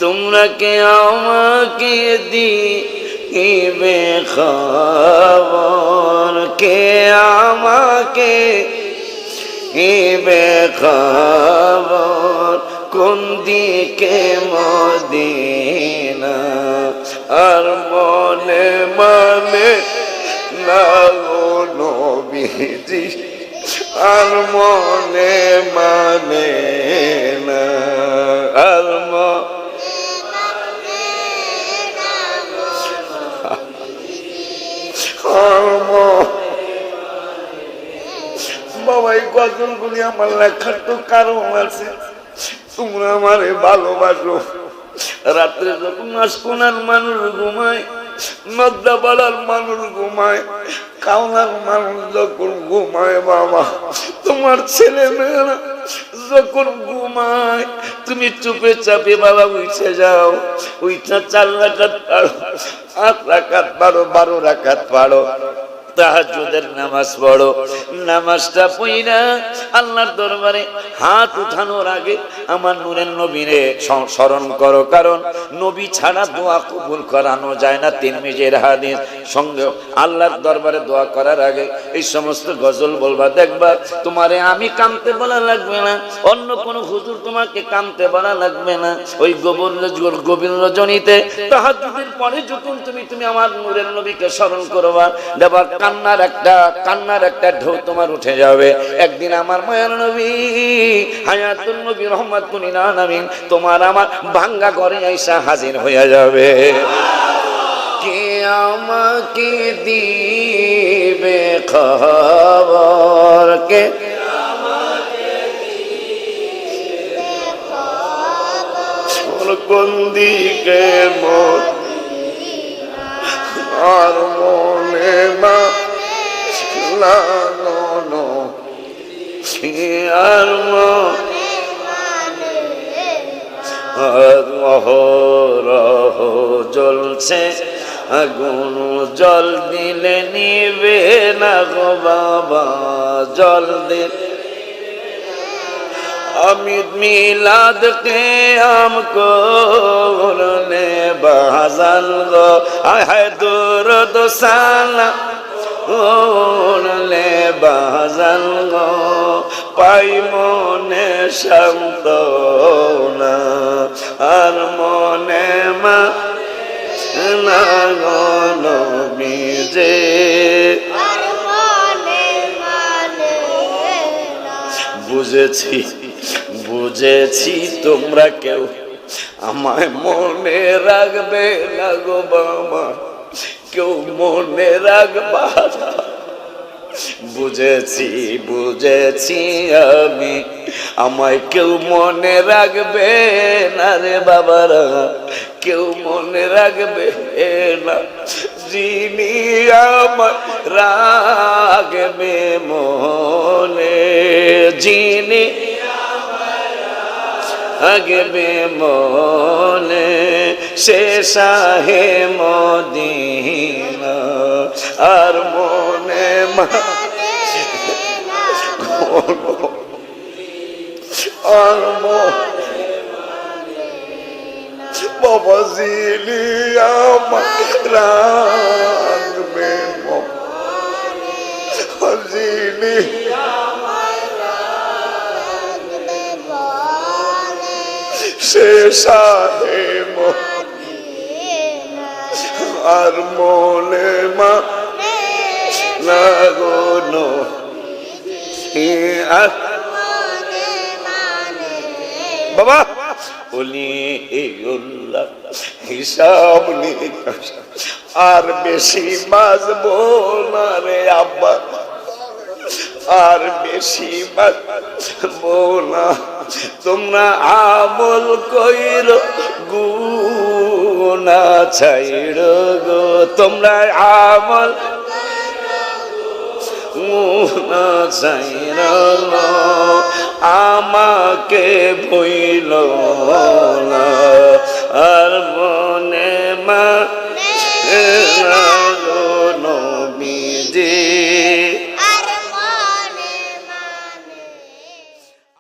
তোমরা কে আমাকে দিবে খবর, কে আমাকে দিবে খবর, কোন দিকে মদিনা। আর মনে মানে না গো নবীজি, আর মনে মানে না, আর বাবা এই গজলগুলি আমার লেখার তো কারণ আছে। তোমরা আমারে ভালোবাসো। রাত্রে যখন আশকোনার মানুষ ঘুমায়, নদ্দাপাড়ার মানুষ ঘুমায়, কাউনার মানুষ যখন ঘুমায়, বাবা তোমার ছেলে মেয়েরা যখন ঘুমায়, তুমি চুপে চাপে বাবা উঠে যাও। উইটা 4 রাকাত পারো, 8 রাকাত পারো, 12 রাকাত পারো, তাহাজ্জুদের নামাজ পড়ো। নামাজটা পড়া আল্লাহর দরবারে হাত উঠানোর আগে আমার নূরের নবীরে স্মরণ করো, কারণ নবী ছাড়া দোয়া কবুল করানো যায় না। তিরমিজির হাদিস। সঙ্গে আল্লাহর দরবারে দোয়া করার আগে এই সমস্ত গজল বলবা, দেখবা তোমারে আমি কামতে বলা লাগবে না, অন্য কোন হুজুর তোমাকে কামতে বলা লাগবে না। ওই গভীর রজনীতে তাহাজ্জুদের পরে যখন তুমি আমার নূরের নবীকে স্মরণ করবা, দেবার কান্নার একটা ঢেউ তোমার উঠে যাবে। একদিন আমার মায়ার নবী হায়াতুন নবী রহমাতুল লিল আলামিন তোমার আমার ভাঙ্গা ঘরে আইসা হাজির হয়ে যাবে। কে আমাকে দিবে খবর, কে কোন দিকে আর মনে মা লাগানো, আর অহরহ জ্বলছে আগুন, জল দিলে নিবে না গো বাবা, জল দিলে। আমি মিলাদ কিয়াম করলে বাজান গো, আয় দুরুদ সালাম করলে বাজান গো, পাই মনে সান্ত্বনা, আর মনে মা না গো নবীজে। বুঝেছি বুঝেছি তোমরা কেউ আমায় মনে রাখবে না গো বাবা, কেউ মনে রাখবা না। বুঝেছি বুঝেছি আমি, আমায় কেউ মনে রাখবে না রে বাবারা, কেউ মনে রাখবে না। যিনি আমায় রাখবে মনে, যিনি রাখবে মনে, সে শাহে মদিনা। আর মনে আর বাবা যিনি আমায় রাখবে যিনি সে শাহে আর মনে মা লাগানো। বাবা ওলিউল্লাহ হিসাব নিকাশ আর বেশি বাজবো না রে আব্বা, আর বেশি বাজবো না। তোমরা আমল কইরো গুনাহ ছাইড়ো গো, তোমরা আমল গুনাহ ছাইড়ো গো, আমাকে ভুইলো না। আর মনে